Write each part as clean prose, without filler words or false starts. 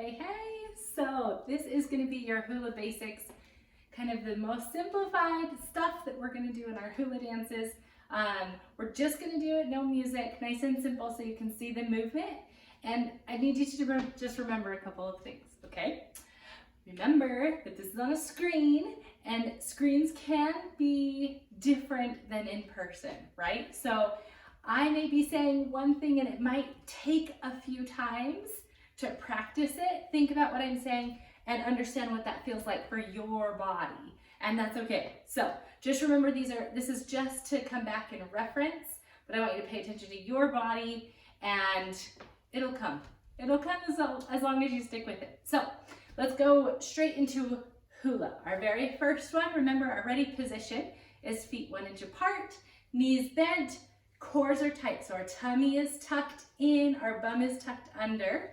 Hey, so this is going to be your Hula Basics, kind of the most simplified stuff that we're going to do in our hula dances. We're just going to do it, no music, nice and simple so you can see the movement. And I need you to just remember a couple of things, okay? Remember that this is on a screen, and screens can be different than in person, right? So I may be saying one thing and it might take a few times to practice it. Think about what I'm saying and understand what that feels like for your body, and that's okay. So just remember this is just to come back and reference, but I want you to pay attention to your body and it'll come. It'll come as long as you stick with it. So let's go straight into hula. Our very first one, remember our ready position is feet 1 inch apart, knees bent, cores are tight. So our tummy is tucked in, our bum is tucked under.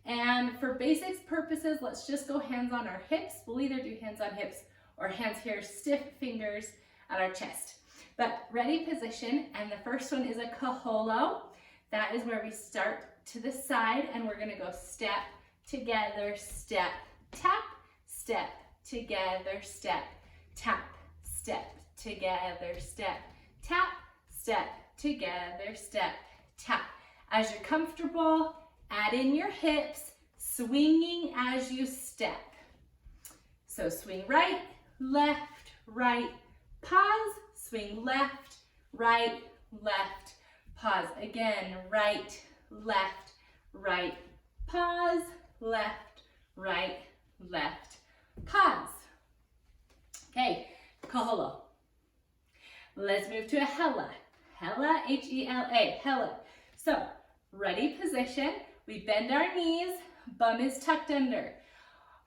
And for basics purposes, let's just go hands on our hips. We'll either do hands on hips or hands here, stiff fingers at our chest. But ready position, and the first one is a Coholo. That is where we start to the side, and we're gonna go step, together, step, tap, step, together, step, tap, step, together, step, tap, step, together, step, tap. As you're comfortable, add in your hips, swinging as you step. So swing right, pause, swing left, pause. Again, right, pause, left, pause. Okay, Coholo. Let's move to a Hela. Hela, H-E-L-A, Hela. So, ready position. We bend our knees, bum is tucked under.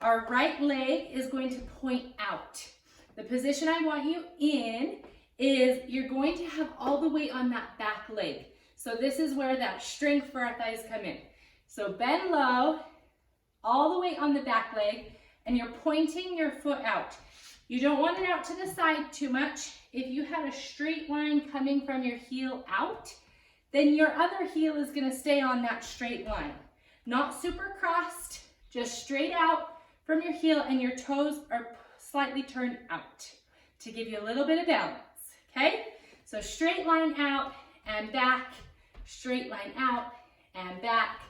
Our right leg is going to point out. The position I want you in is you're going to have all the weight on that back leg. So this is where that strength for our thighs come in. So bend low, all the weight on the back leg, and you're pointing your foot out. You don't want it out to the side too much. If you had a straight line coming from your heel out, then your other heel is gonna stay on that straight line. Not super crossed, just straight out from your heel, and your toes are slightly turned out to give you a little bit of balance, okay? So straight line out and back, straight line out and back.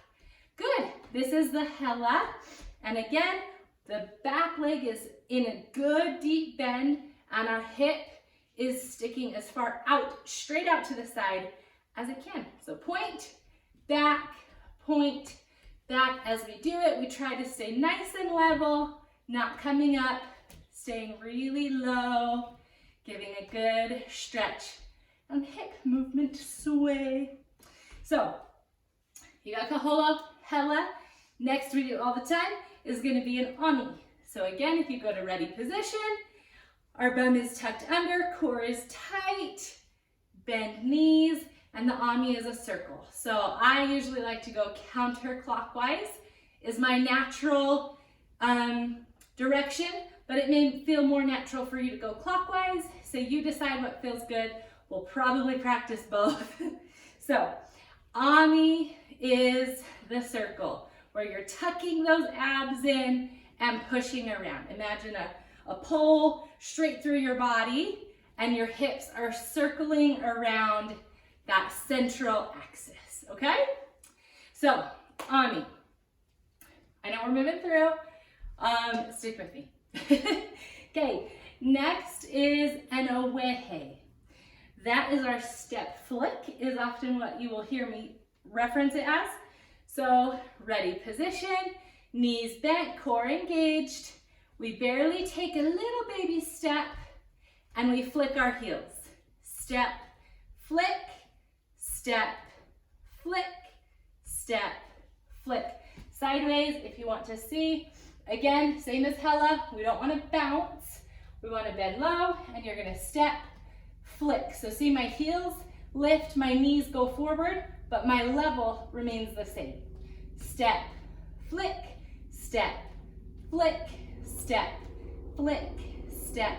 Good, this is the Hela. And again, the back leg is in a good deep bend, and our hip is sticking as far out, straight out to the side as it can. So point, back. As we do it, we try to stay nice and level, not coming up, staying really low, giving a good stretch and hip movement sway. So you got Coholo, Hela. Next we do all the time is going to be an Ami. So again, if you go to ready position, our bum is tucked under, core is tight, bend knees, and the Ami is a circle. So I usually like to go counterclockwise is my natural direction, but it may feel more natural for you to go clockwise. So you decide what feels good. We'll probably practice both. So Ami is the circle where you're tucking those abs in and pushing around. Imagine a pole straight through your body, and your hips are circling around that central axis, okay? So, Ami. I know we're moving through. Stick with me. Okay, next is an Owehe. That is our step flick, is often what you will hear me reference it as. So, ready position, knees bent, core engaged. We barely take a little baby step, and we flick our heels. Step, flick, step, flick, step, flick. Sideways if you want to see. Again, same as Hela, we don't want to bounce. We want to bend low, and you're going to step, flick. So see, my heels lift, my knees go forward, but my level remains the same. Step, flick, step, flick, step, flick, step,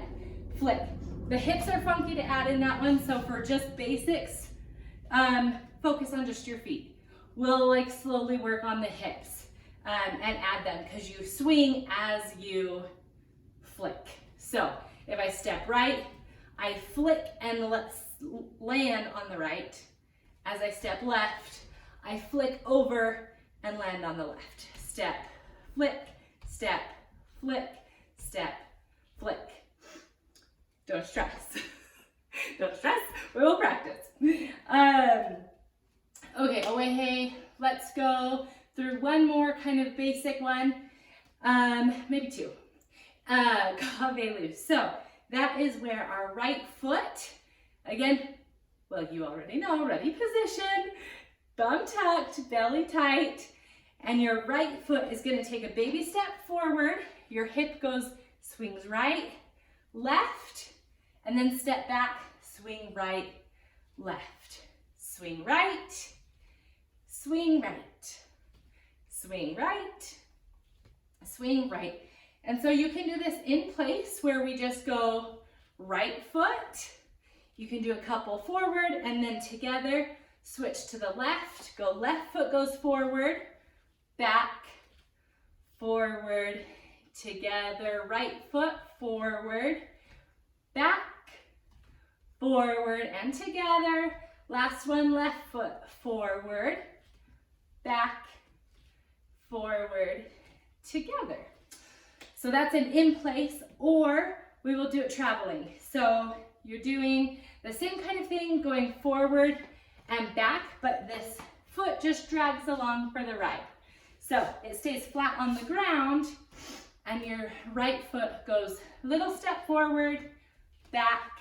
flick. The hips are funky to add in that one, so for just basics, focus on just your feet. We'll like slowly work on the hips. and add them because you swing as you flick. So if I step right, I flick and land on the right. As I step left, I flick over and land on the left. Step, flick, step, flick, step, flick. Don't stress. Don't stress, we will practice. Okay, oehe, let's go through one more kind of basic one, maybe two. Coholo. So that is where our right foot, again, well, you already know, ready position, bum tucked, belly tight, and your right foot is gonna take a baby step forward, your hip swings right, left, and then step back, swing right, left, swing right, swing right, swing right, swing right. And so you can do this in place where we just go right foot. You can do a couple forward and then together, switch to the left, go left foot goes forward, back, forward, together, right foot, forward, back, forward, and together. Last one, left foot, forward, back, forward, together. So that's an in place, or we will do it traveling. So you're doing the same kind of thing, going forward and back, but this foot just drags along for the ride. So it stays flat on the ground, and your right foot goes little step forward, back,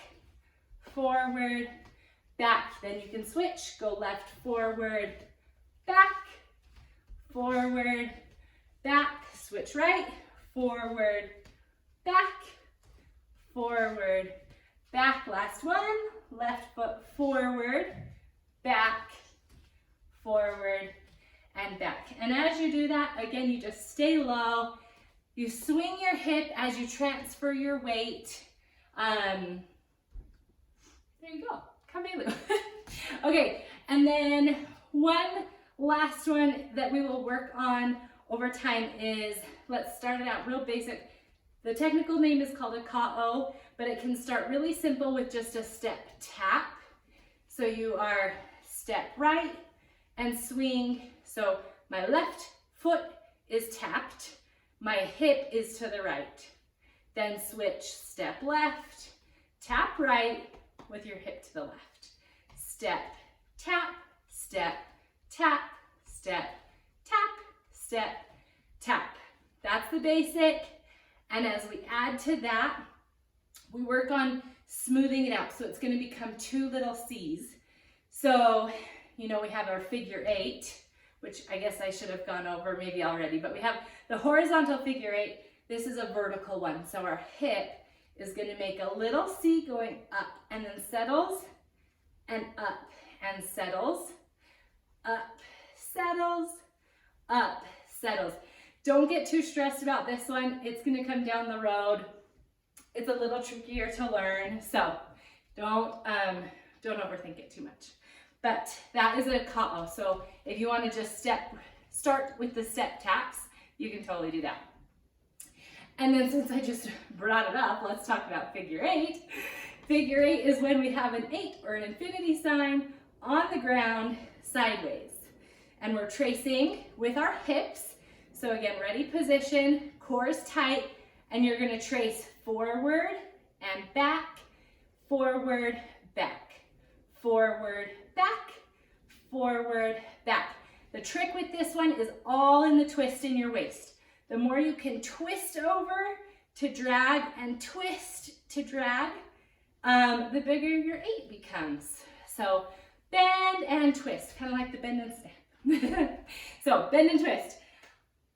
forward, back. Then you can switch, go left, forward, back, forward, back, switch right, forward, back, forward, back. Last one, left foot forward, back, forward, and back. And as you do that, again, you just stay low. You swing your hip as you transfer your weight. There you go, Coholo. Okay, and then one last one that we will work on over time is, let's start it out real basic. The technical name is called a Coholo, but it can start really simple with just a step tap. So you are step right and swing. So my left foot is tapped, my hip is to the right. Then switch, step left, tap right with your hip to the left. Step, tap, step, tap, step, tap, step, tap. That's the basic. And as we add to that, we work on smoothing it out. So it's going to become two little C's. So, you know, we have our figure 8, which I guess I should have gone over maybe already, but we have the horizontal figure 8. This is a vertical one. So our hip is going to make a little C going up and then settles and up and settles, up, settles, up, settles. Don't get too stressed about this one. It's going to come down the road. It's a little trickier to learn, so don't overthink it too much. But that is a Coholo. So if you want to just start with the step taps, you can totally do that. And then since I just brought it up, let's talk about figure 8. Figure 8 is when we have an 8 or an infinity sign on the ground sideways. And we're tracing with our hips. So again, ready position, core is tight, and you're going to trace forward and back, forward, back, forward, back, forward, back. The trick with this one is all in the twist in your waist. The more you can twist over to drag and twist to drag, the bigger your 8 becomes. So bend and twist, kind of like the bend and snap. So bend and twist.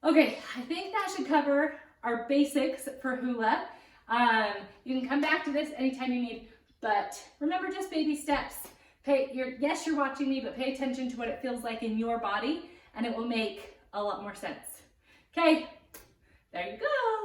Okay, I think that should cover our basics for hula. You can come back to this anytime you need, but remember, just baby steps. Yes, you're watching me, but pay attention to what it feels like in your body, and it will make a lot more sense. Okay, there you go.